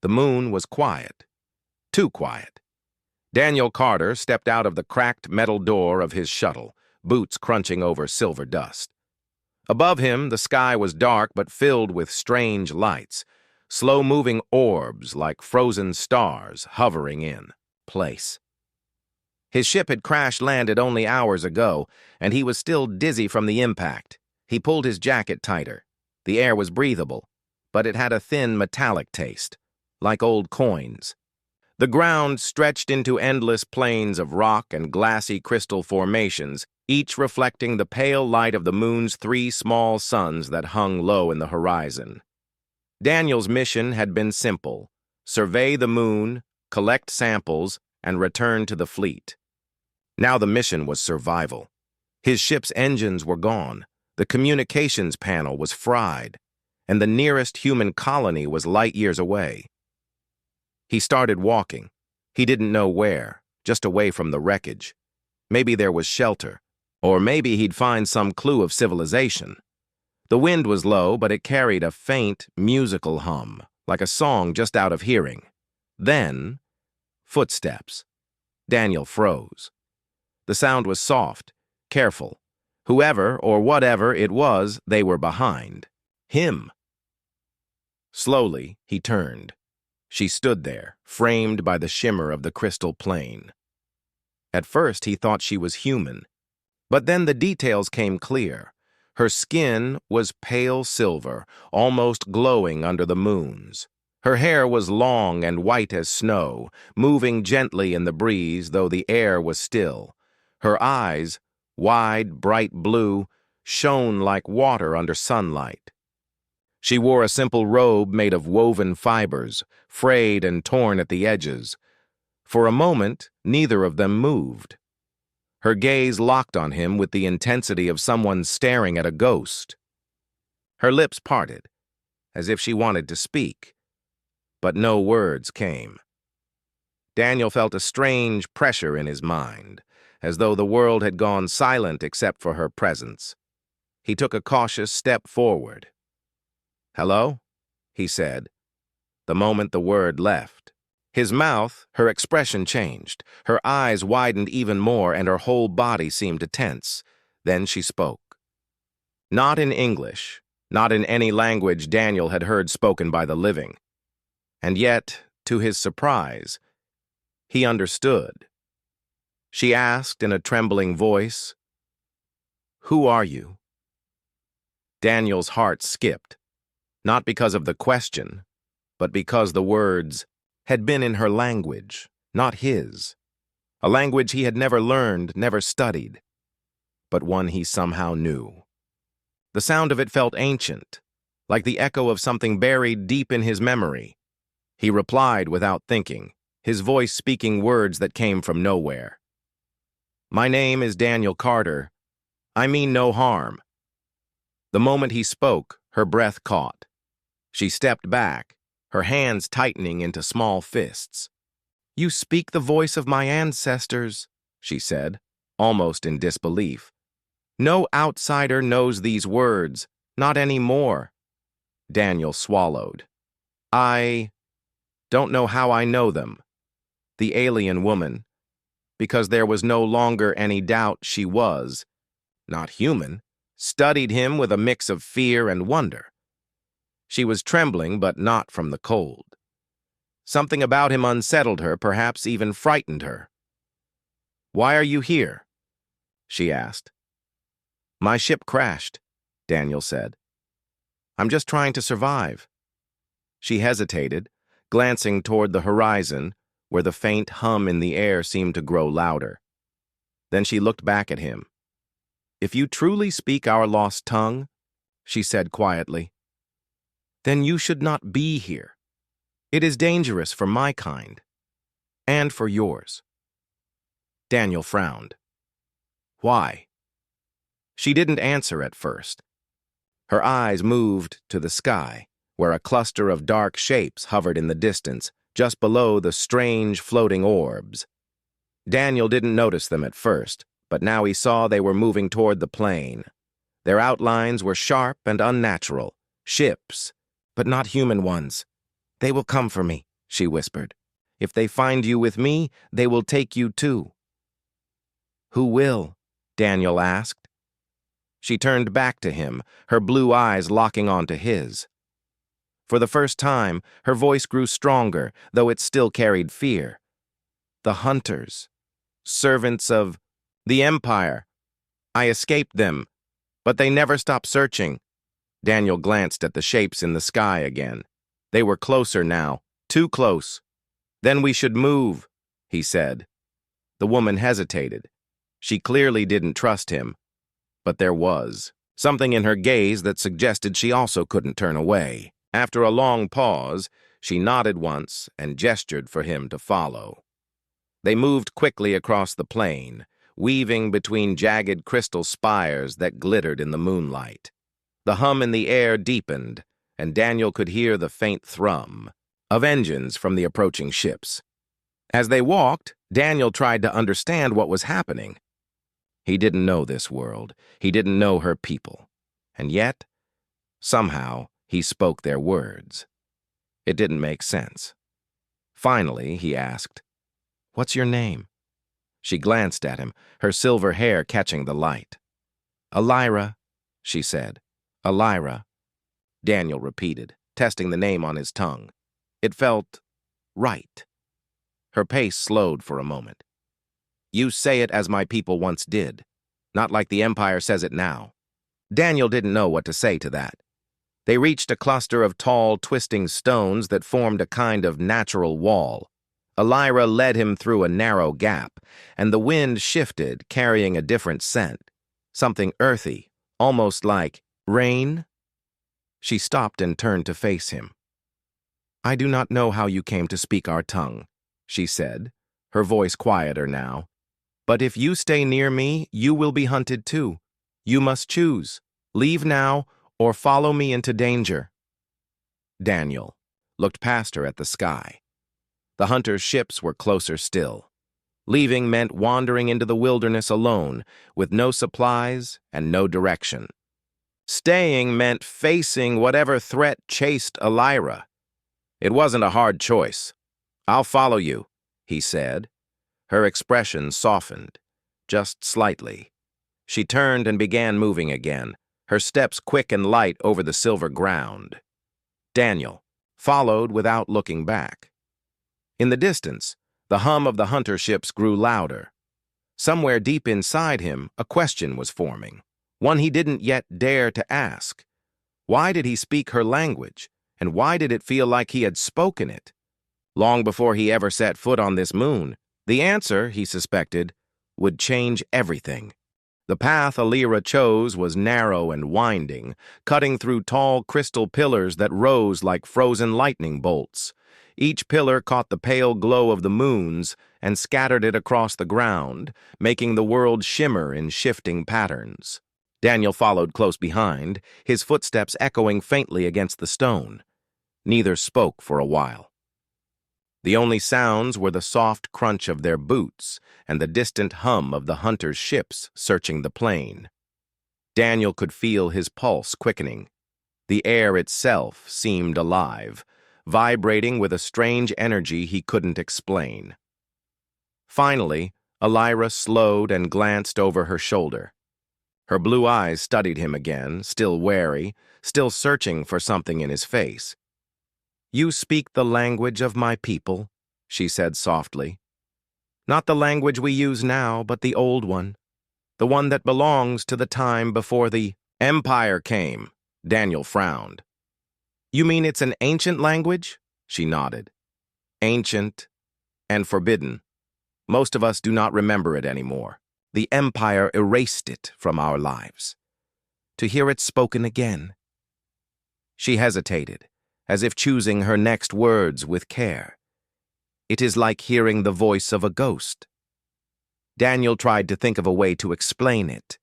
The moon was quiet. Too quiet. Daniel Carter stepped out of the cracked metal door of his shuttle, boots crunching over silver dust. Above him, the sky was dark but filled with strange lights, slow-moving orbs like frozen stars hovering in place. His ship had crash-landed only hours ago, and he was still dizzy from the impact. He pulled his jacket tighter. The air was breathable, but it had a thin metallic taste, like old coins. The ground stretched into endless plains of rock and glassy crystal formations, each reflecting the pale light of the moon's 3 small suns that hung low in the horizon. Daniel's mission had been simple: survey the moon, collect samples, and return to the fleet. Now the mission was survival. His ship's engines were gone, the communications panel was fried, and the nearest human colony was light years away. He started walking. He didn't know where, just away from the wreckage. Maybe there was shelter, or maybe he'd find some clue of civilization. The wind was low, but it carried a faint, musical hum, like a song just out of hearing. Then, footsteps. Daniel froze. The sound was soft, careful. Whoever or whatever it was, they were behind. Him. Slowly, he turned. She stood there, framed by the shimmer of the crystal plane. At first, he thought she was human. But then the details came clear. Her skin was pale silver, almost glowing under the moons. Her hair was long and white as snow, moving gently in the breeze, though the air was still. Her eyes, wide, bright blue, shone like water under sunlight. She wore a simple robe made of woven fibers, frayed and torn at the edges. For a moment, neither of them moved. Her gaze locked on him with the intensity of someone staring at a ghost. Her lips parted, as if she wanted to speak, but no words came. Daniel felt a strange pressure in his mind, as though the world had gone silent except for her presence. He took a cautious step forward. "Hello?" he said, the moment the word left. His mouth, her expression changed. Her eyes widened even more, and her whole body seemed to tense. Then she spoke. Not in English, not in any language Daniel had heard spoken by the living. And yet, to his surprise, he understood. She asked in a trembling voice, "Who are you?" Daniel's heart skipped, not because of the question, but because the words had been in her language, not his. A language he had never learned, never studied, but one he somehow knew. The sound of it felt ancient, like the echo of something buried deep in his memory. He replied without thinking, his voice speaking words that came from nowhere. "My name is Daniel Carter. I mean no harm." The moment he spoke, her breath caught. She stepped back, her hands tightening into small fists. "You speak the voice of my ancestors," she said, almost in disbelief. "No outsider knows these words, not anymore." Daniel swallowed. "I don't know how I know them." The alien woman, because there was no longer any doubt she was, not human, studied him with a mix of fear and wonder. She was trembling, but not from the cold. Something about him unsettled her, perhaps even frightened her. "Why are you here?" she asked. "My ship crashed," Daniel said. "I'm just trying to survive." She hesitated, glancing toward the horizon, where the faint hum in the air seemed to grow louder. Then she looked back at him. "If you truly speak our lost tongue," she said quietly, "then you should not be here. It is dangerous for my kind, and for yours." Daniel frowned. "Why?" She didn't answer at first. Her eyes moved to the sky, where a cluster of dark shapes hovered in the distance, just below the strange floating orbs. Daniel didn't notice them at first, but now he saw they were moving toward the plane. Their outlines were sharp and unnatural, ships, but not human ones. "They will come for me," she whispered. "If they find you with me, they will take you too." "Who will?" Daniel asked. She turned back to him, her blue eyes locking onto his. For the first time, her voice grew stronger, though it still carried fear. "The hunters. Servants of the Empire. I escaped them, but they never stopped searching." Daniel glanced at the shapes in the sky again. They were closer now, too close. "Then we should move," he said. The woman hesitated. She clearly didn't trust him. But there was something in her gaze that suggested she also couldn't turn away. After a long pause, she nodded once and gestured for him to follow. They moved quickly across the plain, weaving between jagged crystal spires that glittered in the moonlight. The hum in the air deepened, and Daniel could hear the faint thrum of engines from the approaching ships. As they walked, Daniel tried to understand what was happening. He didn't know this world. He didn't know her people. And yet, somehow, he spoke their words. It didn't make sense. Finally, he asked, "What's your name?" She glanced at him, her silver hair catching the light. "Elira," she said. "Elira." Daniel repeated, testing the name on his tongue. It felt right. Her pace slowed for a moment. "You say it as my people once did, not like the Empire says it now." Daniel didn't know what to say to that. They reached a cluster of tall, twisting stones that formed a kind of natural wall. Elira led him through a narrow gap, and the wind shifted, carrying a different scent, something earthy, almost like rain. She stopped and turned to face him. "I do not know how you came to speak our tongue," she said, her voice quieter now. "But if you stay near me, you will be hunted too. You must choose. Leave now or follow me into danger." Daniel looked past her at the sky. The hunters' ships were closer still. Leaving meant wandering into the wilderness alone, with no supplies and no direction. Staying meant facing whatever threat chased Elira. It wasn't a hard choice. "I'll follow you," he said. Her expression softened, just slightly. She turned and began moving again, her steps quick and light over the silver ground. Daniel followed without looking back. In the distance, the hum of the hunter ships grew louder. Somewhere deep inside him, a question was forming, one he didn't yet dare to ask. Why did he speak her language, and why did it feel like he had spoken it? Long before he ever set foot on this moon, the answer, he suspected, would change everything. The path Elira chose was narrow and winding, cutting through tall crystal pillars that rose like frozen lightning bolts. Each pillar caught the pale glow of the moons and scattered it across the ground, making the world shimmer in shifting patterns. Daniel followed close behind, his footsteps echoing faintly against the stone. Neither spoke for a while. The only sounds were the soft crunch of their boots and the distant hum of the hunters' ships searching the plain. Daniel could feel his pulse quickening. The air itself seemed alive, vibrating with a strange energy he couldn't explain. Finally, Elira slowed and glanced over her shoulder. Her blue eyes studied him again, still wary, still searching for something in his face. "You speak the language of my people," she said softly. "Not the language we use now, but the old one. The one that belongs to the time before the Empire came." Daniel frowned. "You mean it's an ancient language?" She nodded. "Ancient and forbidden. Most of us do not remember it anymore. The Empire erased it from our lives. To hear it spoken again." She hesitated, as if choosing her next words with care. "It is like hearing the voice of a ghost." Daniel tried to think of a way to explain it.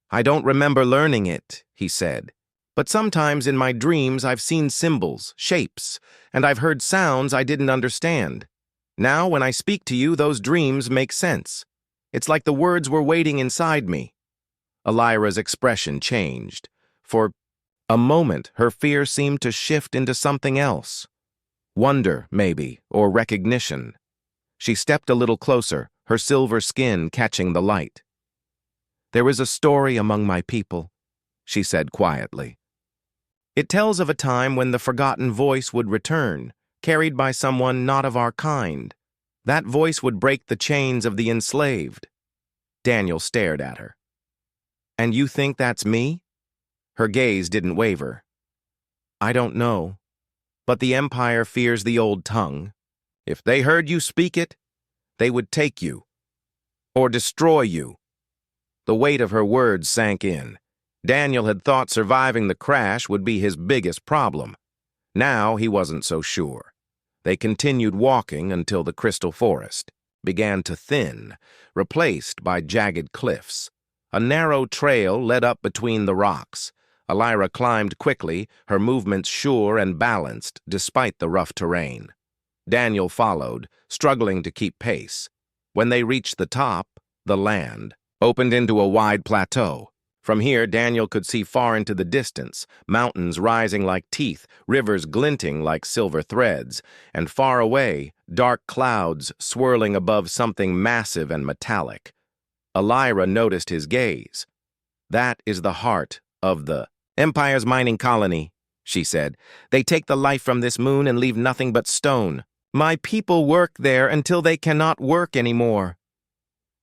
"I don't remember learning it," he said, "but sometimes in my dreams I've seen symbols, shapes, and I've heard sounds I didn't understand. Now when I speak to you, those dreams make sense. It's like the words were waiting inside me." Elira's expression changed. For a moment, her fear seemed to shift into something else. Wonder, maybe, or recognition. She stepped a little closer, her silver skin catching the light. "There is a story among my people," she said quietly. "It tells of a time when the forgotten voice would return, carried by someone not of our kind. That voice would break the chains of the enslaved." Daniel stared at her. "And you think that's me?" Her gaze didn't waver. "I don't know, but the Empire fears the old tongue. If they heard you speak it, they would take you, or destroy you." The weight of her words sank in. Daniel had thought surviving the crash would be his biggest problem. Now he wasn't so sure. They continued walking until the crystal forest began to thin, replaced by jagged cliffs. A narrow trail led up between the rocks. Elira climbed quickly, her movements sure and balanced despite the rough terrain. Daniel followed, struggling to keep pace. When they reached the top, the land opened into a wide plateau. From here, Daniel could see far into the distance, mountains rising like teeth, rivers glinting like silver threads, and far away, dark clouds swirling above something massive and metallic. Elira noticed his gaze. "That is the heart of the Empire's mining colony," she said. "They take the life from this moon and leave nothing but stone. My people work there until they cannot work anymore."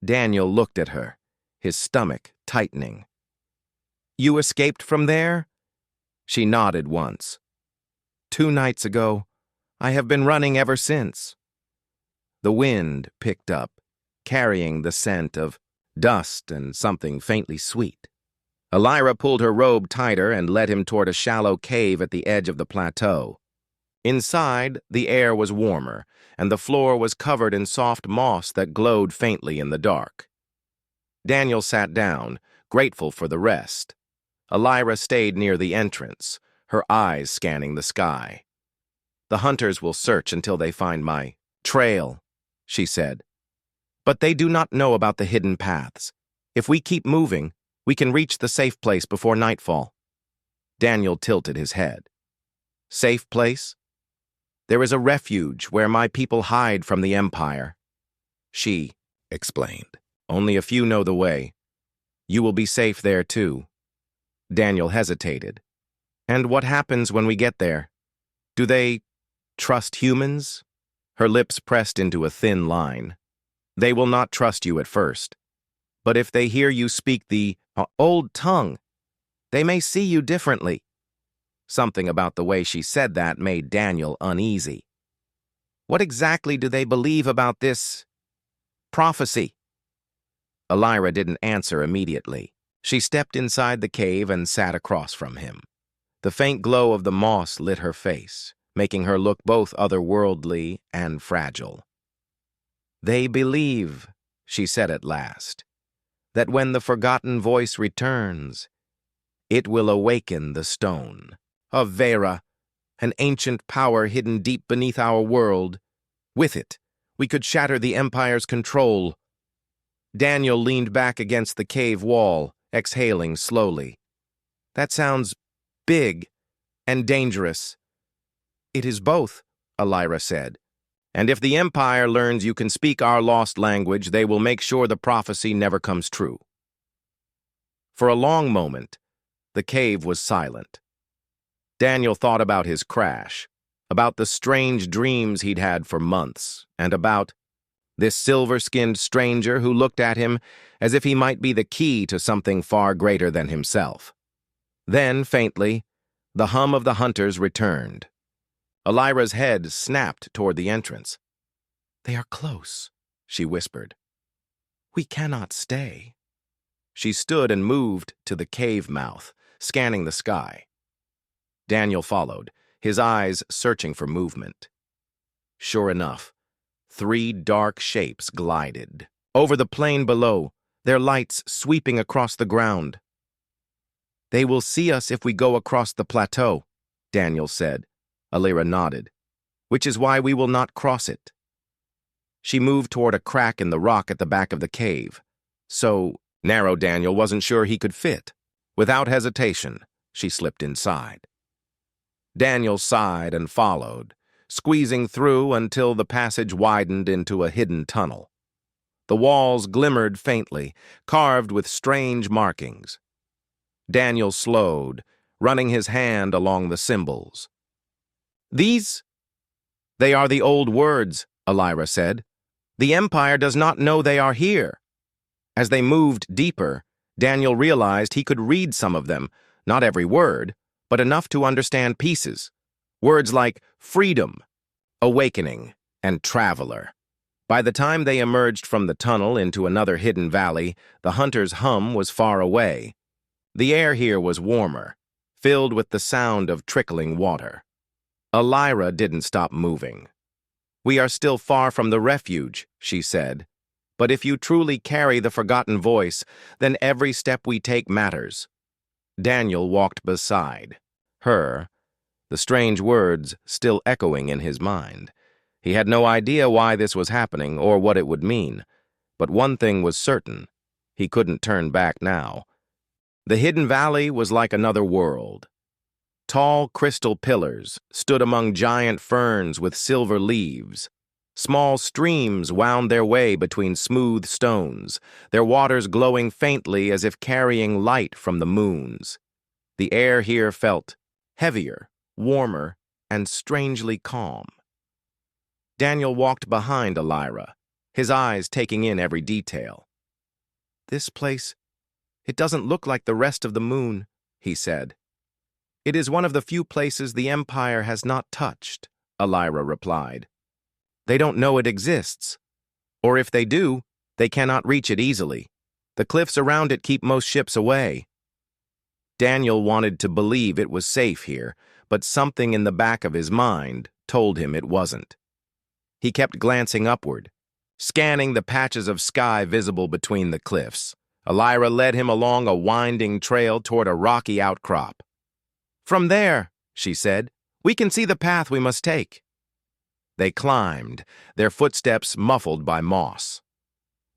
Daniel looked at her, his stomach tightening. "You escaped from there?" She nodded once. "2 nights ago. I have been running ever since." The wind picked up, carrying the scent of dust and something faintly sweet. Elira pulled her robe tighter and led him toward a shallow cave at the edge of the plateau. Inside, the air was warmer, and the floor was covered in soft moss that glowed faintly in the dark. Daniel sat down, grateful for the rest. Elira stayed near the entrance, her eyes scanning the sky. "The hunters will search until they find my trail," she said. "But they do not know about the hidden paths. If we keep moving, we can reach the safe place before nightfall." Daniel tilted his head. "Safe place? There is a refuge where my people hide from the Empire." She explained. "Only a few know the way. You will be safe there too." Daniel hesitated. "And what happens when we get there? Do they trust humans?" Her lips pressed into a thin line. "They will not trust you at first. But if they hear you speak the old tongue, they may see you differently." Something about the way she said that made Daniel uneasy. "What exactly do they believe about this prophecy?" Elira didn't answer immediately. She stepped inside the cave and sat across from him. The faint glow of the moss lit her face, making her look both otherworldly and fragile. "They believe," she said at last, "that when the forgotten voice returns, it will awaken the stone. A Vera, an ancient power hidden deep beneath our world. With it, we could shatter the Empire's control." Daniel leaned back against the cave wall, exhaling slowly. "That sounds big and dangerous." "It is both," Elira said. "And if the Empire learns you can speak our lost language, they will make sure the prophecy never comes true." For a long moment, the cave was silent. Daniel thought about his crash, about the strange dreams he'd had for months, and about this silver-skinned stranger who looked at him as if he might be the key to something far greater than himself. Then, faintly, the hum of the hunters returned. Elira's head snapped toward the entrance. "They are close," she whispered. "We cannot stay." She stood and moved to the cave mouth, scanning the sky. Daniel followed, his eyes searching for movement. Sure enough, 3 dark shapes glided over the plain below, their lights sweeping across the ground. "They will see us if we go across the plateau," Daniel said. Elira nodded. "Which is why we will not cross it." She moved toward a crack in the rock at the back of the cave. So narrow Daniel wasn't sure he could fit. Without hesitation, she slipped inside. Daniel sighed and followed, squeezing through until the passage widened into a hidden tunnel. The walls glimmered faintly, carved with strange markings. Daniel slowed, running his hand along the symbols. "These? They are the old words," Elira said. "The Empire does not know they are here." As they moved deeper, Daniel realized he could read some of them, not every word, but enough to understand pieces. Words like freedom, awakening, and traveler. By the time they emerged from the tunnel into another hidden valley, the hunter's hum was far away. The air here was warmer, filled with the sound of trickling water. Elira didn't stop moving. "We are still far from the refuge," she said. "But if you truly carry the forgotten voice, then every step we take matters." Daniel walked beside her, the strange words still echoing in his mind. He had no idea why this was happening or what it would mean, but one thing was certain: he couldn't turn back now. The hidden valley was like another world. Tall crystal pillars stood among giant ferns with silver leaves. Small streams wound their way between smooth stones, their waters glowing faintly as if carrying light from the moons. The air here felt heavier, warmer, and strangely calm. Daniel walked behind Elira, his eyes taking in every detail. "This place, it doesn't look like the rest of the moon," he said. "It is one of the few places the Empire has not touched," Elira replied. "They don't know it exists. Or if they do, they cannot reach it easily. The cliffs around it keep most ships away." Daniel wanted to believe it was safe here, but something in the back of his mind told him it wasn't. He kept glancing upward, scanning the patches of sky visible between the cliffs. Elira led him along a winding trail toward a rocky outcrop. "From there," she said, "we can see the path we must take." They climbed, their footsteps muffled by moss.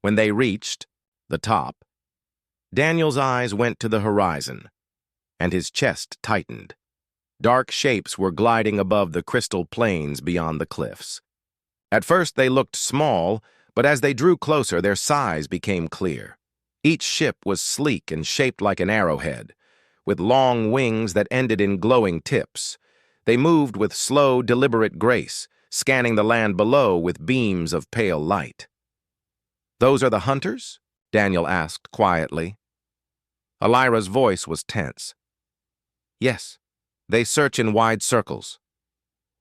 When they reached the top, Daniel's eyes went to the horizon, and his chest tightened. Dark shapes were gliding above the crystal plains beyond the cliffs. At first they looked small, but as they drew closer, their size became clear. Each ship was sleek and shaped like an arrowhead, with long wings that ended in glowing tips. They moved with slow, deliberate grace, scanning the land below with beams of pale light. "Those are the hunters?" Daniel asked quietly. Elira's voice was tense. "Yes, they search in wide circles.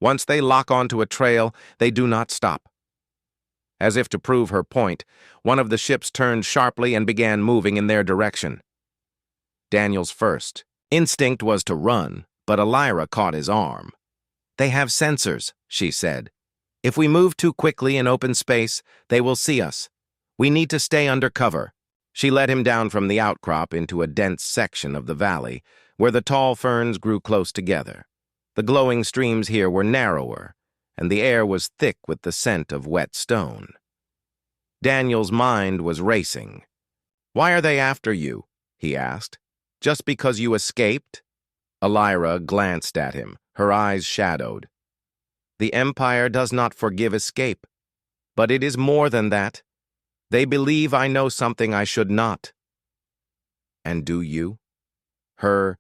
Once they lock onto a trail, they do not stop." As if to prove her point, one of the ships turned sharply and began moving in their direction. Daniel's first instinct was to run, but Elira caught his arm. "They have sensors," she said. "If we move too quickly in open space, they will see us. We need to stay under cover." She led him down from the outcrop into a dense section of the valley, where the tall ferns grew close together. The glowing streams here were narrower, and the air was thick with the scent of wet stone. Daniel's mind was racing. "Why are they after you?" he asked. "Just because you escaped?" Elira glanced at him, her eyes shadowed. "The Empire does not forgive escape, but it is more than that. They believe I know something I should not." "And do you?" Her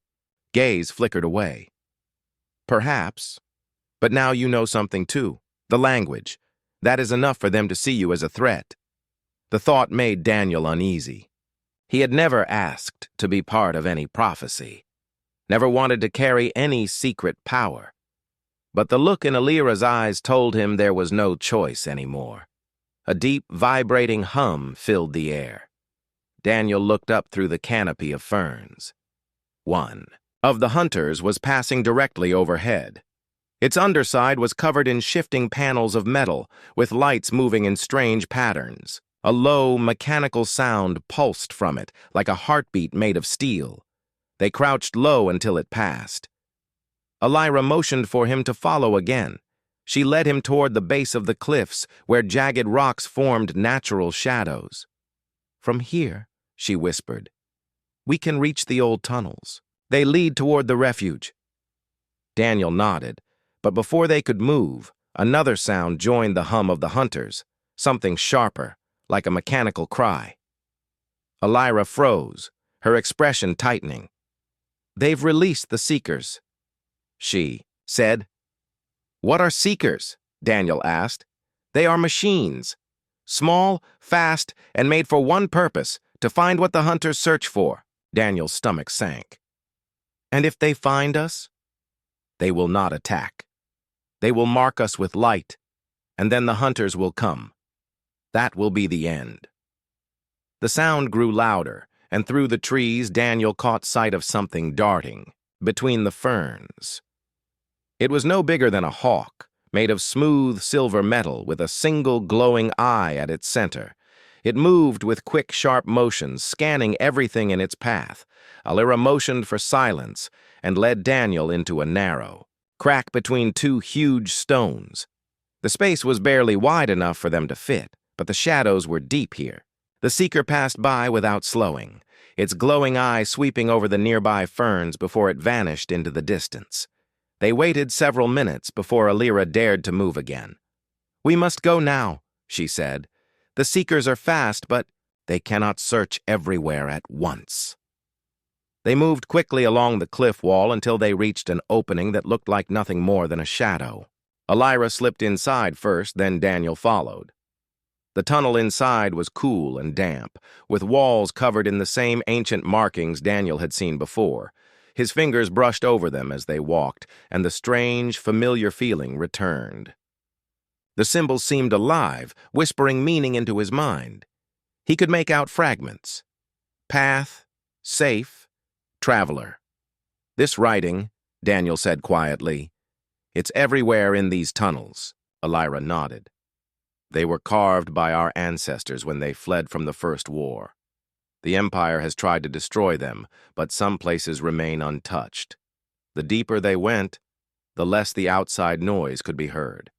gaze flickered away. "Perhaps. But now you know something too. The language. That is enough for them to see you as a threat." The thought made Daniel uneasy. He had never asked to be part of any prophecy, never wanted to carry any secret power. But the look in Elira's eyes told him there was no choice anymore. A deep, vibrating hum filled the air. Daniel looked up through the canopy of ferns. One of the hunters was passing directly overhead. Its underside was covered in shifting panels of metal, with lights moving in strange patterns. A low, mechanical sound pulsed from it, like a heartbeat made of steel. They crouched low until it passed. Elira motioned for him to follow again. She led him toward the base of the cliffs, where jagged rocks formed natural shadows. "From here," she whispered, "we can reach the old tunnels. They lead toward the refuge." Daniel nodded, but before they could move, Another sound joined the hum of the hunters, something sharper, like a mechanical cry. Elira froze, her expression tightening. "They've released the Seekers," she said. "What are Seekers?" Daniel asked. "They are machines. Small, fast, and made for one purpose, to find what the hunters search for." Daniel's stomach sank. "And if they find us?" "They will not attack. They will mark us with light, and then the hunters will come. That will be the end." The sound grew louder, and through the trees Daniel caught sight of something darting between the ferns. It was no bigger than a hawk, made of smooth silver metal with a single glowing eye at its center. It moved with quick, sharp motions, scanning everything in its path. Elira motioned for silence and led Daniel into a narrow crack between two huge stones. The space was barely wide enough for them to fit, but the shadows were deep here. The Seeker passed by without slowing, its glowing eye sweeping over the nearby ferns before it vanished into the distance. They waited several minutes before Elira dared to move again. "We must go now," she said. "The Seekers are fast, but they cannot search everywhere at once." They moved quickly along the cliff wall until they reached an opening that looked like nothing more than a shadow. Elira slipped inside first, then Daniel followed. The tunnel inside was cool and damp, with walls covered in the same ancient markings Daniel had seen before. His fingers brushed over them as they walked, and the strange, familiar feeling returned. The symbols seemed alive, whispering meaning into his mind. He could make out fragments. Path, safe, traveler. "This writing," Daniel said quietly, "it's everywhere in these tunnels." Elira nodded. "They were carved by our ancestors when they fled from the First War. The Empire has tried to destroy them, but some places remain untouched. The deeper they went, the less the outside noise could be heard.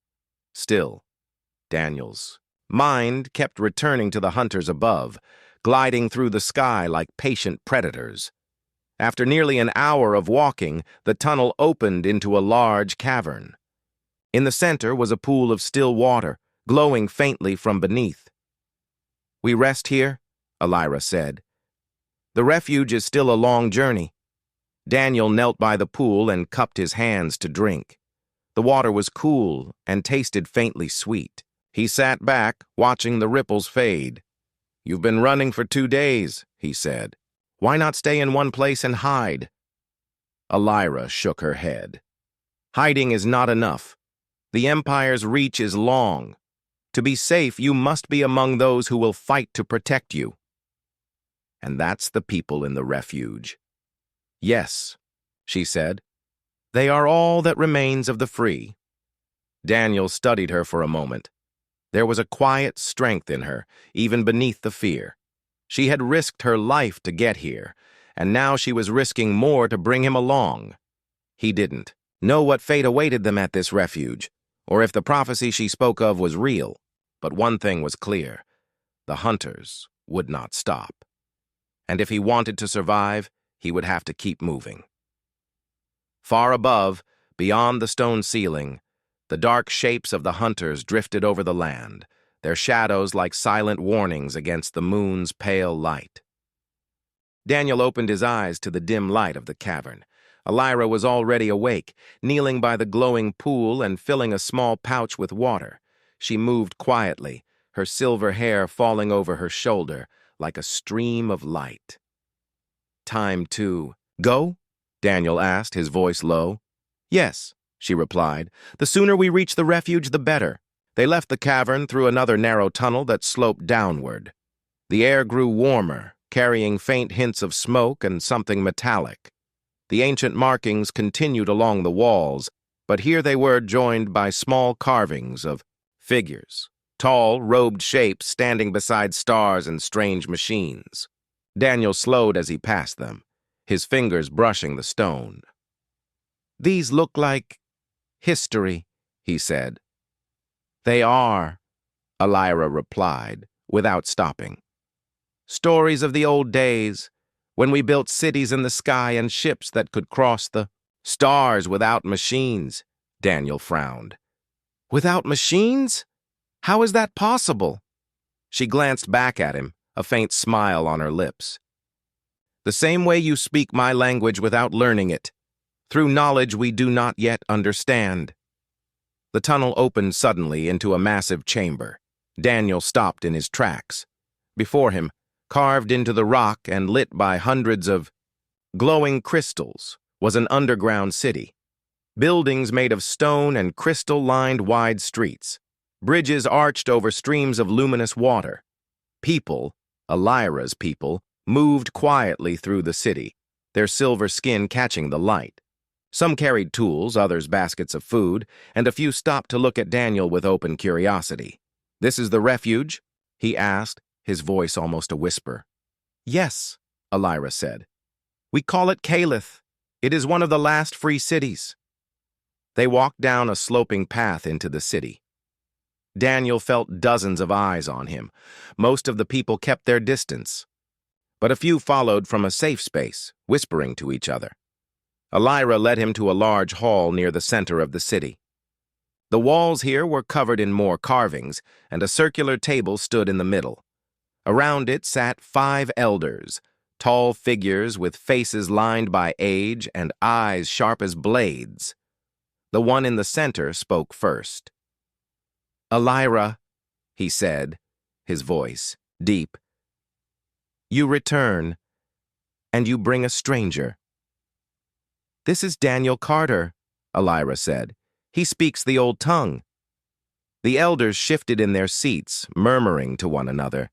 Still," Daniel's mind kept returning to the hunters above, gliding through the sky like patient predators. After nearly an hour of walking, the tunnel opened into a large cavern. In the center was a pool of still water, glowing faintly from beneath. "We rest here," Elira said. "The refuge is still a long journey." Daniel knelt by the pool and cupped his hands to drink. The water was cool and tasted faintly sweet. He sat back, watching the ripples fade. "You've been running for 2 days," he said. "Why not stay in one place and hide?" Elira shook her head. "Hiding is not enough. The Empire's reach is long. To be safe, you must be among those who will fight to protect you. And that's the people in the refuge." "Yes," she said. "They are all that remains of the free." Daniel studied her for a moment. There was a quiet strength in her, even beneath the fear. She had risked her life to get here, and now she was risking more to bring him along. He didn't know what fate awaited them at this refuge, or if the prophecy she spoke of was real. But one thing was clear: the hunters would not stop. And if he wanted to survive, he would have to keep moving. Far above, beyond the stone ceiling, the dark shapes of the hunters drifted over the land, their shadows like silent warnings against the moon's pale light. Daniel opened his eyes to the dim light of the cavern. Elira was already awake, kneeling by the glowing pool and filling a small pouch with water. She moved quietly, her silver hair falling over her shoulder like a stream of light. "Time to go?" Daniel asked, his voice low. "Yes," she replied. "The sooner we reach the refuge, the better." They left the cavern through another narrow tunnel that sloped downward. The air grew warmer, carrying faint hints of smoke and something metallic. The ancient markings continued along the walls, but here they were joined by small carvings of figures, tall, robed shapes standing beside stars and strange machines. Daniel slowed as he passed them, his fingers brushing the stone. "These look like history," he said. "They are," Elira replied, without stopping. "Stories of the old days, when we built cities in the sky and ships that could cross the stars without machines." Daniel frowned. Without machines? How is that possible? She glanced back at him, a faint smile on her lips. The same way you speak my language without learning it, through knowledge we do not yet understand. The tunnel opened suddenly into a massive chamber. Daniel stopped in his tracks. Before him, carved into the rock and lit by hundreds of glowing crystals, was an underground city. Buildings made of stone and crystal-lined wide streets. Bridges arched over streams of luminous water. People, Elira's people, moved quietly through the city, their silver skin catching the light. Some carried tools, others baskets of food, and a few stopped to look at Daniel with open curiosity. "This is the refuge?" he asked, his voice almost a whisper. "Yes," Elira said. "We call it Calith. It is one of the last free cities." They walked down a sloping path into the city. Daniel felt dozens of eyes on him. Most of the people kept their distance, but a few followed from a safe space, whispering to each other. Elira led him to a large hall near the center of the city. The walls here were covered in more carvings, and a circular table stood in the middle. Around it sat 5 elders, tall figures with faces lined by age and eyes sharp as blades. The one in the center spoke first. "Elira," he said, his voice deep, "you return, and you bring a stranger." "This is Daniel Carter," Elira said. "He speaks the old tongue." The elders shifted in their seats, murmuring to one another.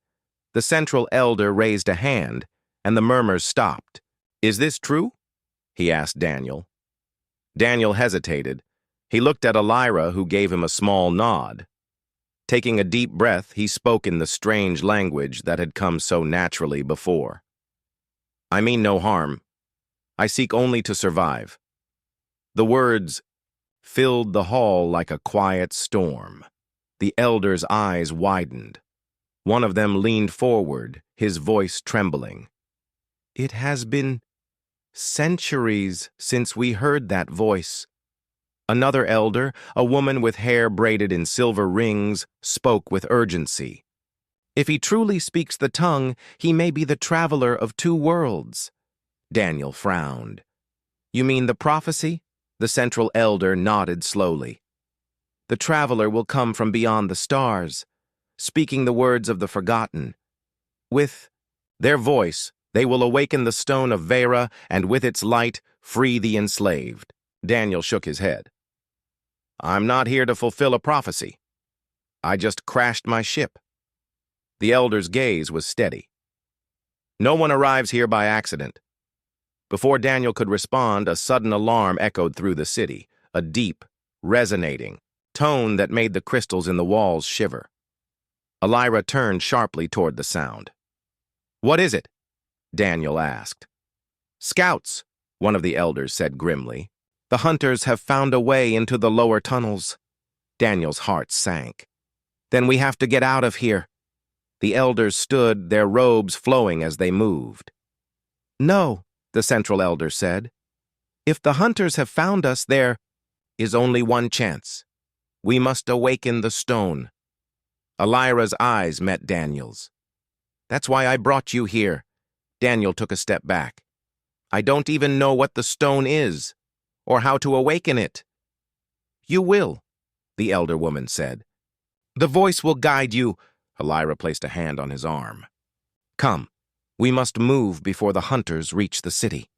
The central elder raised a hand, and the murmurs stopped. "Is this true?" he asked Daniel. Daniel hesitated. He looked at Elira, who gave him a small nod. Taking a deep breath, he spoke in the strange language that had come so naturally before. "I mean no harm. I seek only to survive." The words filled the hall like a quiet storm. The elders' eyes widened. One of them leaned forward, his voice trembling. "It has been centuries since we heard that voice." Another elder, a woman with hair braided in silver rings, spoke with urgency. "If he truly speaks the tongue, he may be the traveler of 2 worlds." Daniel frowned. "You mean the prophecy?" The central elder nodded slowly. "The traveler will come from beyond the stars, speaking the words of the forgotten. With their voice, they will awaken the stone of Vera, and with its light, free the enslaved." Daniel shook his head. "I'm not here to fulfill a prophecy. I just crashed my ship." The elder's gaze was steady. "No one arrives here by accident." Before Daniel could respond, a sudden alarm echoed through the city, a deep, resonating tone that made the crystals in the walls shiver. Elira turned sharply toward the sound. "What is it?" Daniel asked. "Scouts," one of the elders said grimly. "The hunters have found a way into the lower tunnels." Daniel's heart sank. "Then we have to get out of here." The elders stood, their robes flowing as they moved. "No," the central elder said. "If the hunters have found us, there is only one chance. We must awaken the stone." Elira's eyes met Daniel's. "That's why I brought you here." Daniel took a step back. "I don't even know what the stone is, or how to awaken it." "You will," the elder woman said. "The voice will guide you." Elira placed a hand on his arm. "Come, we must move before the hunters reach the city."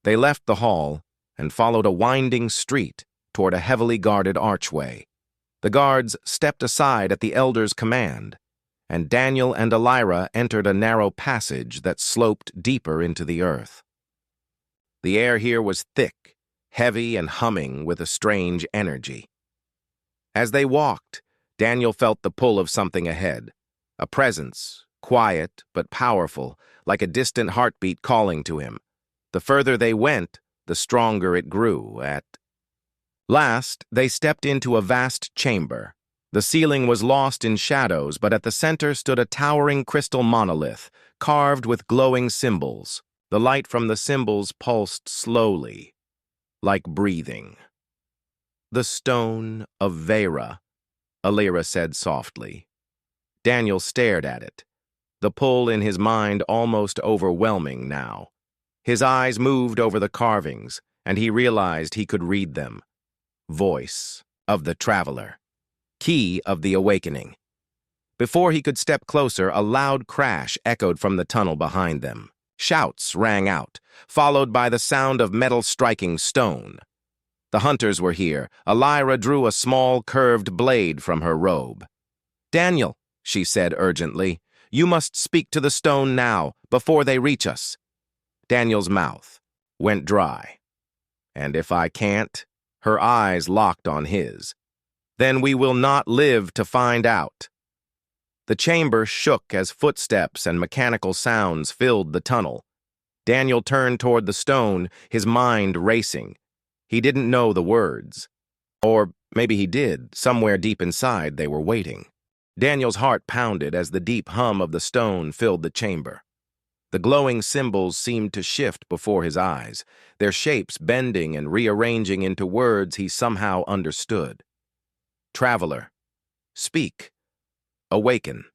They left the hall and followed a winding street toward a heavily guarded archway. The guards stepped aside at the elder's command, and Daniel and Elira entered a narrow passage that sloped deeper into the earth. The air here was thick, heavy, and humming with a strange energy. As they walked, Daniel felt the pull of something ahead, a presence, quiet but powerful, like a distant heartbeat calling to him. The further they went, the stronger it grew. At last, they stepped into a vast chamber. The ceiling was lost in shadows, but at the center stood a towering crystal monolith, carved with glowing symbols. The light from the symbols pulsed slowly, like breathing. The stone of Vera, Alira said softly. Daniel stared at it, the pull in his mind almost overwhelming now. His eyes moved over the carvings, and he realized he could read them. Voice of the Traveler. Key of the Awakening. Before he could step closer, a loud crash echoed from the tunnel behind them. Shouts rang out, followed by the sound of metal striking stone. The hunters were here. Alira drew a small, curved blade from her robe. "Daniel," she said urgently, "you must speak to the stone now, before they reach us." Daniel's mouth went dry. "And if I can't?" Her eyes locked on his. "Then we will not live to find out." The chamber shook as footsteps and mechanical sounds filled the tunnel. Daniel turned toward the stone, his mind racing. He didn't know the words. Or maybe he did. Somewhere deep inside they were waiting. Daniel's heart pounded as the deep hum of the stone filled the chamber. The glowing symbols seemed to shift before his eyes, their shapes bending and rearranging into words he somehow understood. Traveler. Speak. Awaken.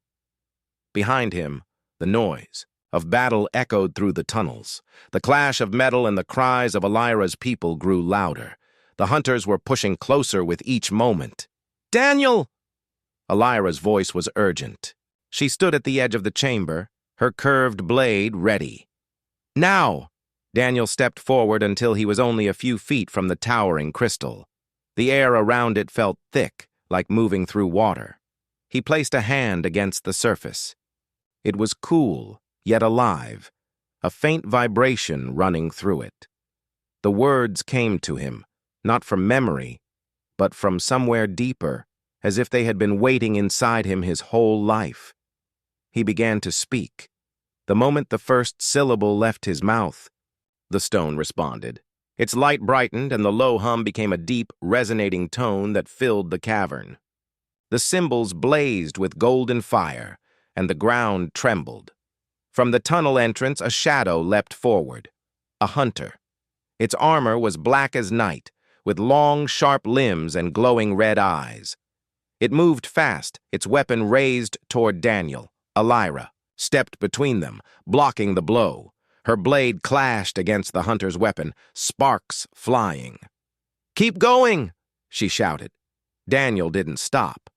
Behind him, the noise of battle echoed through the tunnels. The clash of metal and the cries of Alira's people grew louder. The hunters were pushing closer with each moment. "Daniel!" Alira's voice was urgent. She stood at the edge of the chamber, her curved blade ready. "Now!" Daniel stepped forward until he was only a few feet from the towering crystal. The air around it felt thick, like moving through water. He placed a hand against the surface. It was cool, yet alive, a faint vibration running through it. The words came to him, not from memory, but from somewhere deeper, as if they had been waiting inside him his whole life. He began to speak. The moment the first syllable left his mouth, the stone responded. Its light brightened, and the low hum became a deep, resonating tone that filled the cavern. The symbols blazed with golden fire, and the ground trembled. From the tunnel entrance, a shadow leapt forward. A hunter. Its armor was black as night, with long, sharp limbs and glowing red eyes. It moved fast, its weapon raised toward Daniel. Alira stepped between them, blocking the blow. Her blade clashed against the hunter's weapon, sparks flying. "Keep going!" she shouted. Daniel didn't stop.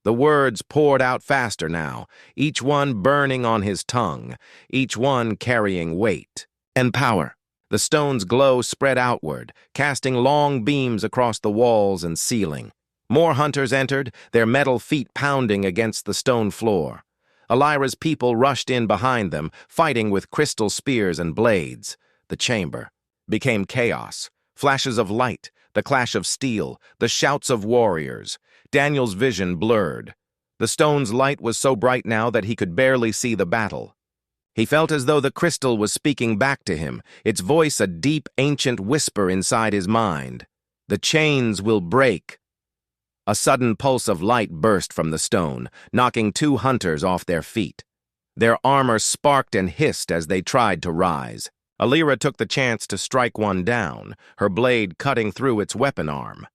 The words poured out faster now, each one burning on his tongue, each one carrying weight and power. The stone's glow spread outward, casting long beams across the walls and ceiling. More hunters entered, their metal feet pounding against the stone floor. Alira's people rushed in behind them, fighting with crystal spears and blades. The chamber became chaos, flashes of light, the clash of steel, the shouts of warriors. Daniel's vision blurred. The stone's light was so bright now that he could barely see the battle. He felt as though the crystal was speaking back to him, its voice a deep, ancient whisper inside his mind. "The chains will break." A sudden pulse of light burst from the stone, knocking two hunters off their feet. Their armor sparked and hissed as they tried to rise. Alira took the chance to strike one down, her blade cutting through its weapon arm.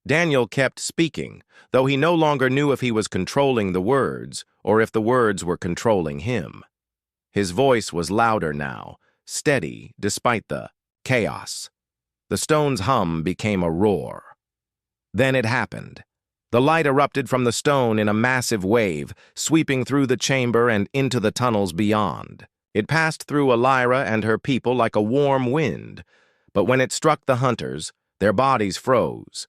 Daniel kept speaking, though he no longer knew if he was controlling the words or if the words were controlling him. His voice was louder now, steady despite the chaos. The stone's hum became a roar. Then it happened. The light erupted from the stone in a massive wave, sweeping through the chamber and into the tunnels beyond. It passed through Alira and her people like a warm wind, but when it struck the hunters, their bodies froze.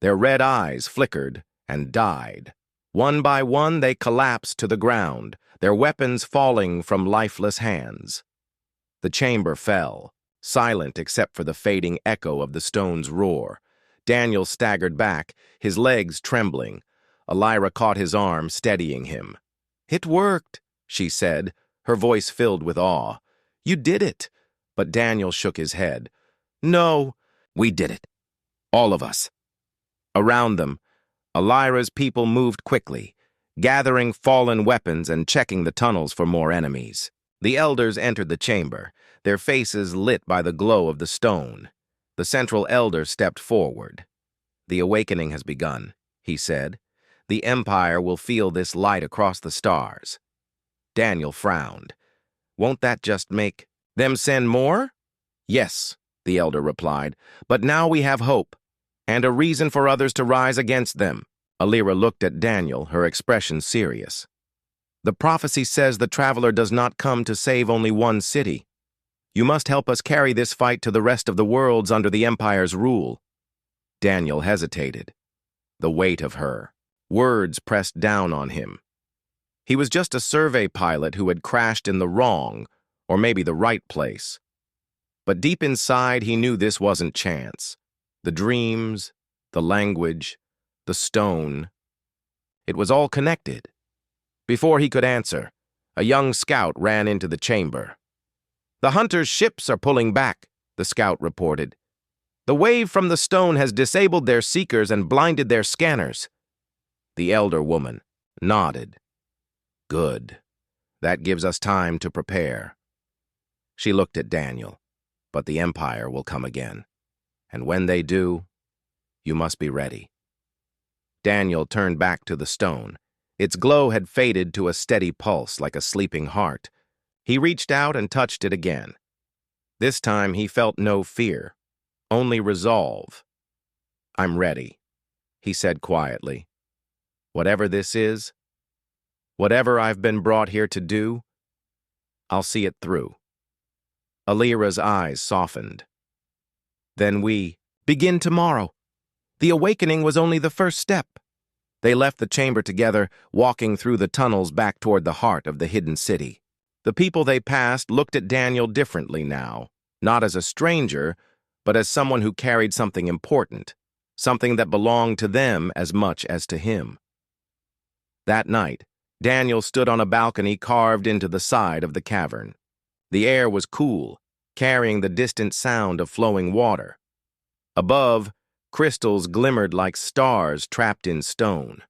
Their red eyes flickered and died. One by one they collapsed to the ground, their weapons falling from lifeless hands. The chamber fell, silent except for the fading echo of the stone's roar. Daniel staggered back, his legs trembling. Alira caught his arm, steadying him. "It worked," she said, her voice filled with awe. "You did it." But Daniel shook his head. "No, we did it. All of us." Around them, Alira's people moved quickly, gathering fallen weapons and checking the tunnels for more enemies. The elders entered the chamber, their faces lit by the glow of the stone. The central elder stepped forward. The awakening has begun, he said. The Empire will feel this light across the stars. Daniel frowned. Won't that just make them send more? Yes, the elder replied, but now we have hope, and a reason for others to rise against them. Alira looked at Daniel, her expression serious. The prophecy says the traveler does not come to save only one city. You must help us carry this fight to the rest of the worlds under the Empire's rule. Daniel hesitated. The weight of her. Words pressed down on him. He was just a survey pilot who had crashed in the wrong, or maybe the right place. But deep inside, he knew this wasn't chance. The dreams, the language, the stone. It was all connected. Before he could answer, a young scout ran into the chamber. The hunters' ships are pulling back, the scout reported. The wave from the stone has disabled their seekers and blinded their scanners. The elder woman nodded. Good. That gives us time to prepare. She looked at Daniel. But the Empire will come again. And when they do, you must be ready. Daniel turned back to the stone. Its glow had faded to a steady pulse like a sleeping heart. He reached out and touched it again. This time he felt no fear, only resolve. I'm ready, he said quietly. Whatever this is, whatever I've been brought here to do, I'll see it through. Alira's eyes softened. Then we begin tomorrow. The awakening was only the first step. They left the chamber together, walking through the tunnels back toward the heart of the hidden city. The people they passed looked at Daniel differently now, not as a stranger, but as someone who carried something important, something that belonged to them as much as to him. That night, Daniel stood on a balcony carved into the side of the cavern. The air was cool, carrying the distant sound of flowing water. Above, crystals glimmered like stars trapped in stone.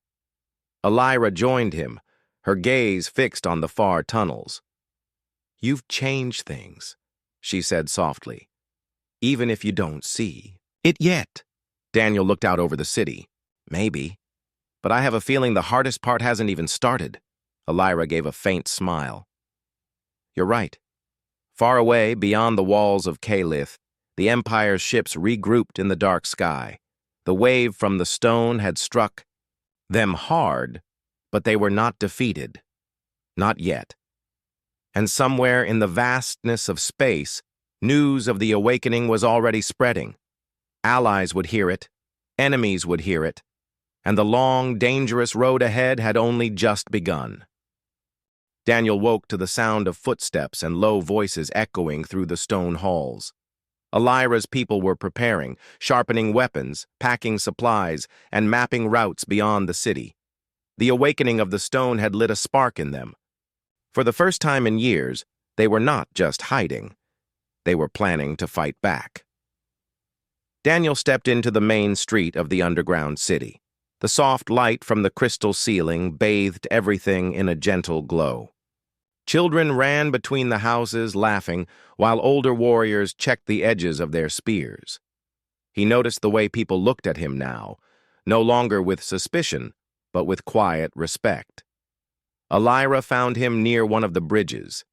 Alira joined him, her gaze fixed on the far tunnels. You've changed things, she said softly, even if you don't see it yet. Daniel looked out over the city. Maybe. But I have a feeling the hardest part hasn't even started. Alira gave a faint smile. You're right. Far away, beyond the walls of Calith, the Empire's ships regrouped in the dark sky. The wave from the stone had struck them hard, but they were not defeated. Not yet. And somewhere in the vastness of space, news of the awakening was already spreading. Allies would hear it, enemies would hear it, and the long, dangerous road ahead had only just begun. Daniel woke to the sound of footsteps and low voices echoing through the stone halls. Alira's people were preparing, sharpening weapons, packing supplies, and mapping routes beyond the city. The awakening of the stone had lit a spark in them. For the first time in years, they were not just hiding. They were planning to fight back. Daniel stepped into the main street of the underground city. The soft light from the crystal ceiling bathed everything in a gentle glow. Children ran between the houses, laughing, while older warriors checked the edges of their spears. He noticed the way people looked at him now, no longer with suspicion, but with quiet respect. Alira found him near one of the bridges.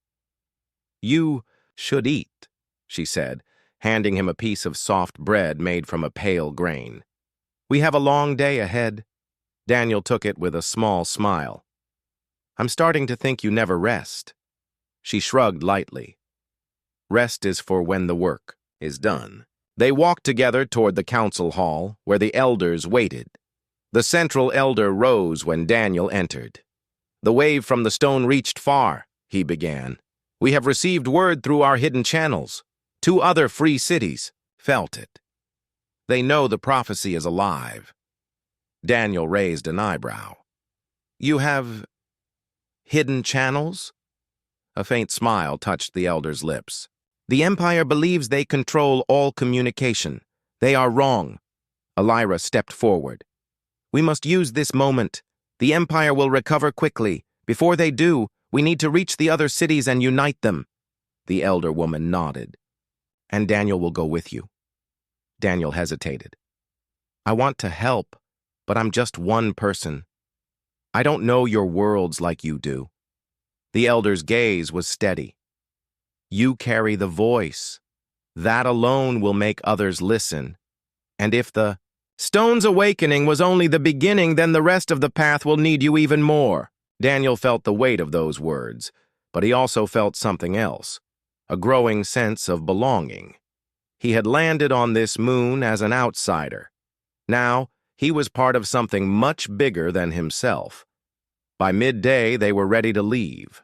You should eat, she said, handing him a piece of soft bread made from a pale grain. We have a long day ahead. Daniel took it with a small smile. I'm starting to think you never rest. She shrugged lightly. Rest is for when the work is done. They walked together toward the council hall, where the elders waited. The central elder rose when Daniel entered. The wave from the stone reached far, he began. We have received word through our hidden channels. 2 other free cities felt it. They know the prophecy is alive. Daniel raised an eyebrow. You have hidden channels? A faint smile touched the elder's lips. The Empire believes they control all communication. They are wrong. Alira stepped forward. We must use this moment. The Empire will recover quickly. Before they do, we need to reach the other cities and unite them. The elder woman nodded. And Daniel will go with you. Daniel hesitated. I want to help, but I'm just one person. I don't know your worlds like you do. The elder's gaze was steady. You carry the voice. That alone will make others listen. And if the stone's awakening was only the beginning, then the rest of the path will need you even more. Daniel felt the weight of those words, but he also felt something else, a growing sense of belonging. He had landed on this moon as an outsider. Now, he was part of something much bigger than himself. By midday, they were ready to leave.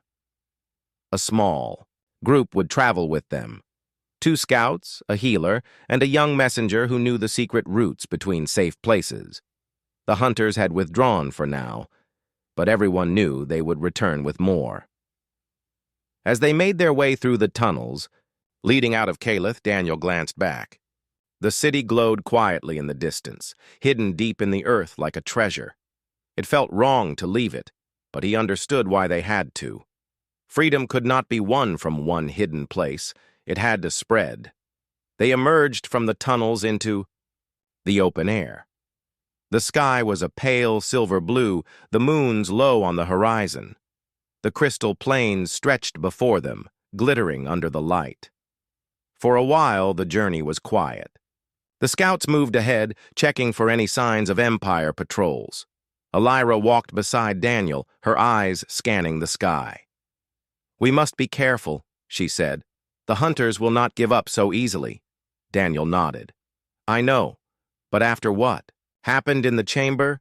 A small group would travel with them. 2 scouts, a healer, and a young messenger who knew the secret routes between safe places. The hunters had withdrawn for now, but everyone knew they would return with more. As they made their way through the tunnels, leading out of Calith, Daniel glanced back. The city glowed quietly in the distance, hidden deep in the earth like a treasure. It felt wrong to leave it, but he understood why they had to. Freedom could not be won from one hidden place. It had to spread. They emerged from the tunnels into the open air. The sky was a pale silver blue, the moons low on the horizon. The crystal plains stretched before them, glittering under the light. For a while, the journey was quiet. The scouts moved ahead, checking for any signs of Empire patrols. Elira walked beside Daniel, her eyes scanning the sky. We must be careful, she said. The hunters will not give up so easily. Daniel nodded. I know, but after what happened in the chamber,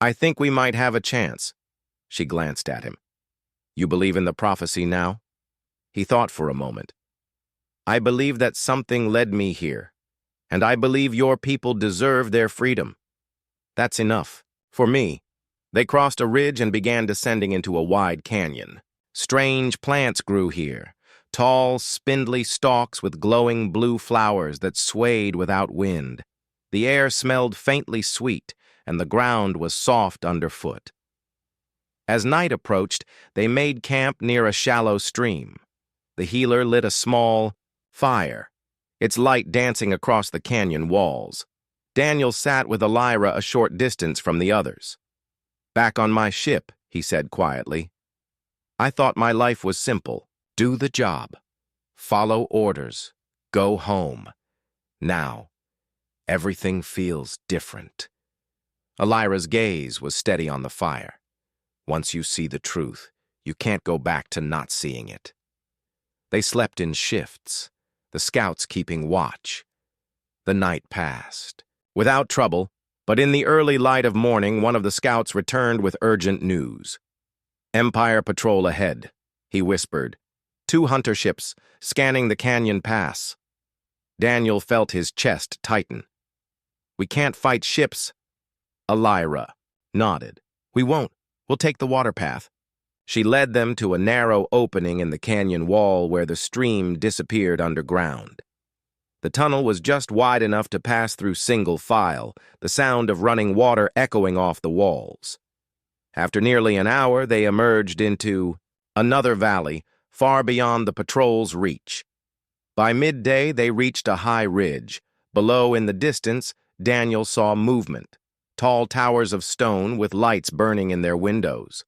I think we might have a chance. She glanced at him. You believe in the prophecy now? He thought for a moment. I believe that something led me here, and I believe your people deserve their freedom. That's enough. For me. They crossed a ridge and began descending into a wide canyon. Strange plants grew here, tall, spindly stalks with glowing blue flowers that swayed without wind. The air smelled faintly sweet, and the ground was soft underfoot. As night approached, they made camp near a shallow stream. The healer lit a small fire, its light dancing across the canyon walls. Daniel sat with Elira a short distance from the others. Back on my ship, he said quietly. I thought my life was simple. Do the job. Follow orders. Go home. Now, everything feels different. Elira's gaze was steady on the fire. Once you see the truth, you can't go back to not seeing it. They slept in shifts, the scouts keeping watch. The night passed, without trouble, but in the early light of morning, one of the scouts returned with urgent news. Empire patrol ahead, he whispered. 2 hunter ships scanning the canyon pass. Daniel felt his chest tighten. We can't fight ships. Elira nodded. We won't. We'll take the water path. She led them to a narrow opening in the canyon wall where the stream disappeared underground. The tunnel was just wide enough to pass through single file, the sound of running water echoing off the walls. After nearly an hour, they emerged into another valley, far beyond the patrol's reach. By midday, they reached a high ridge. Below, in the distance, Daniel saw movement, tall towers of stone with lights burning in their windows.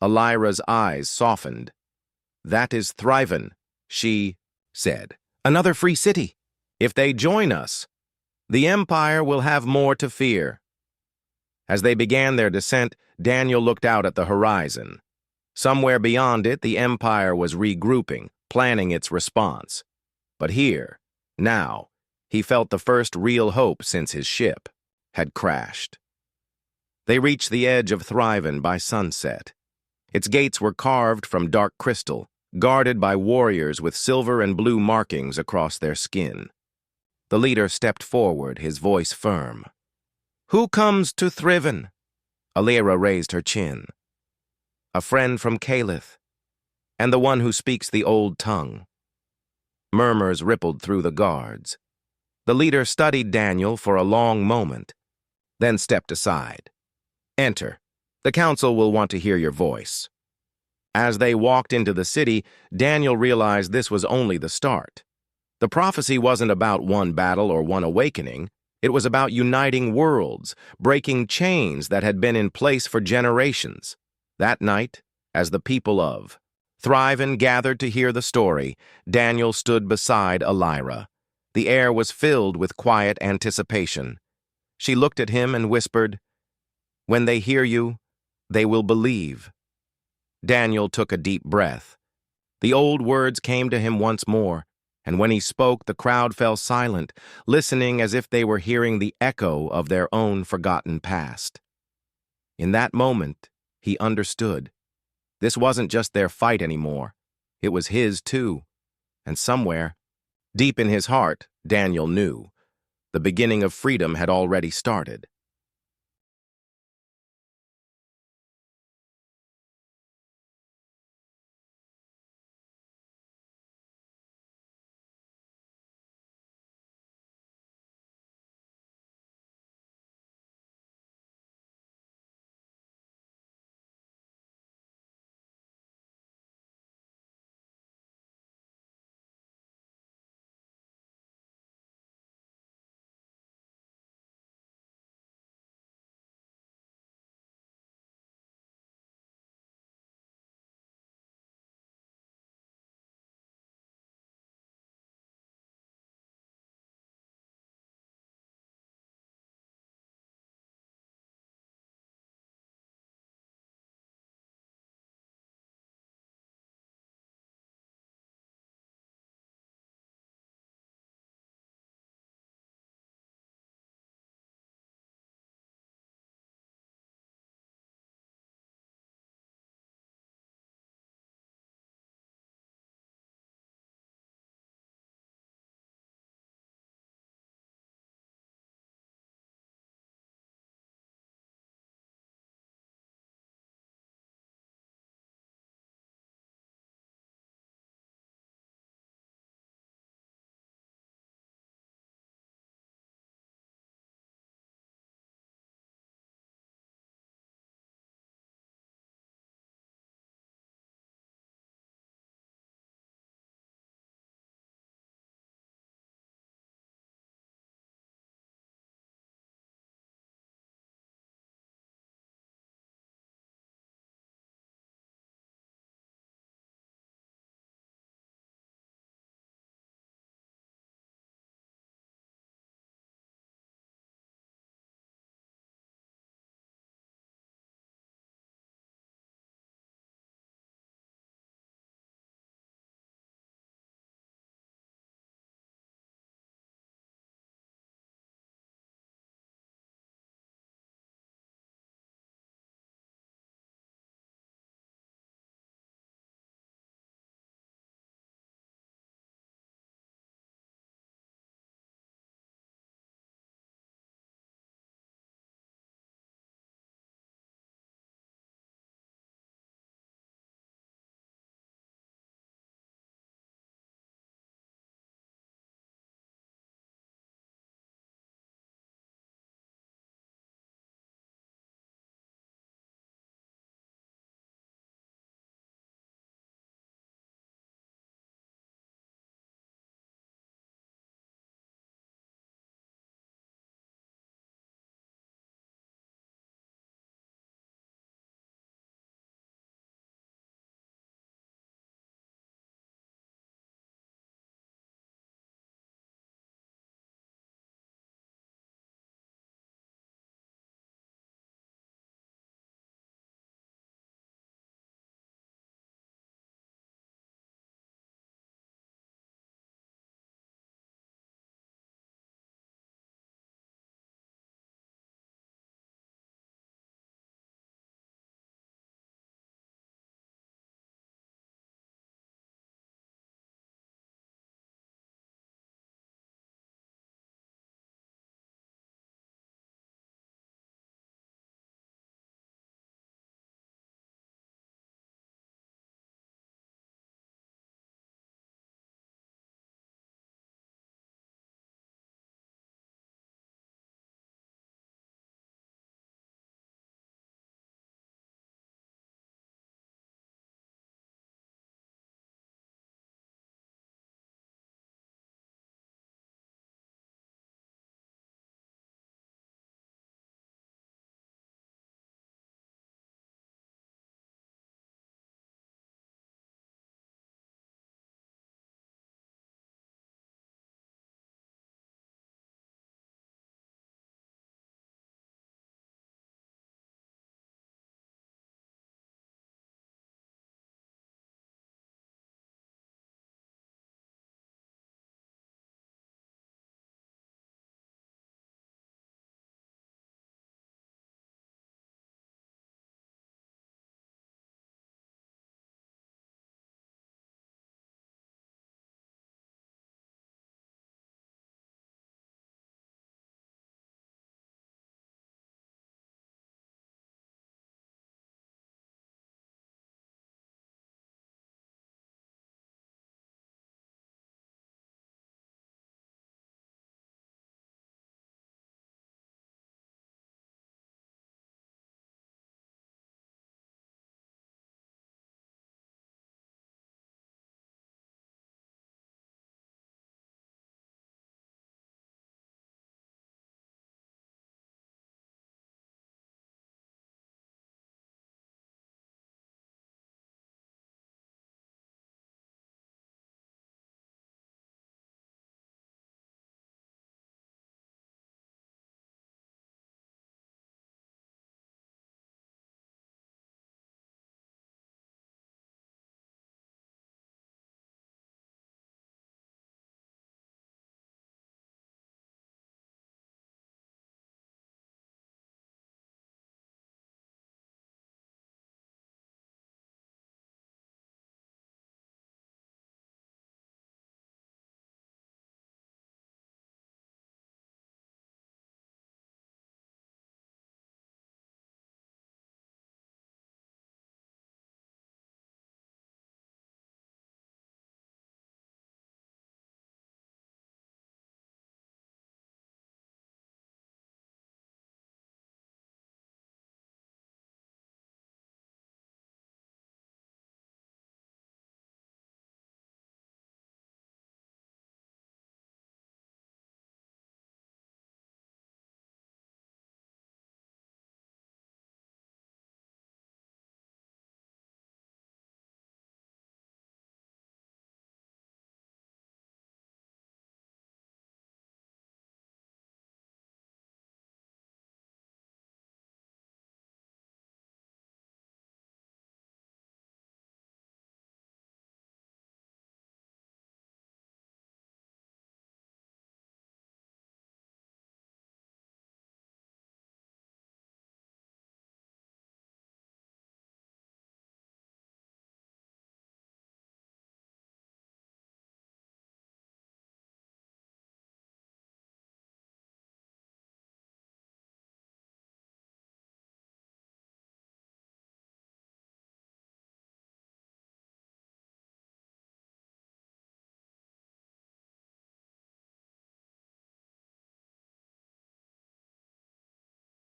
Elira's eyes softened. That is Thriven, she said. Another free city. If they join us, the Empire will have more to fear. As they began their descent, Daniel looked out at the horizon. Somewhere beyond it, the Empire was regrouping, planning its response. But here, now, he felt the first real hope since his ship had crashed. They reached the edge of Thriven by sunset. Its gates were carved from dark crystal, guarded by warriors with silver and blue markings across their skin. The leader stepped forward, his voice firm. Who comes to Thriven? Elira raised her chin. A friend from Calith, and the one who speaks the old tongue. Murmurs rippled through the guards. The leader studied Daniel for a long moment, then stepped aside. Enter. The council will want to hear your voice. As they walked into the city, Daniel realized this was only the start. The prophecy wasn't about one battle or one awakening. It was about uniting worlds, breaking chains that had been in place for generations. That night, as the people of Thriven gathered to hear the story, Daniel stood beside Elira. The air was filled with quiet anticipation. She looked at him and whispered, "When they hear you, they will believe." Daniel took a deep breath. The old words came to him once more, and when he spoke, the crowd fell silent, listening as if they were hearing the echo of their own forgotten past. In that moment, he understood. This wasn't just their fight anymore. It was his, too. And somewhere, deep in his heart, Daniel knew. The beginning of freedom had already started.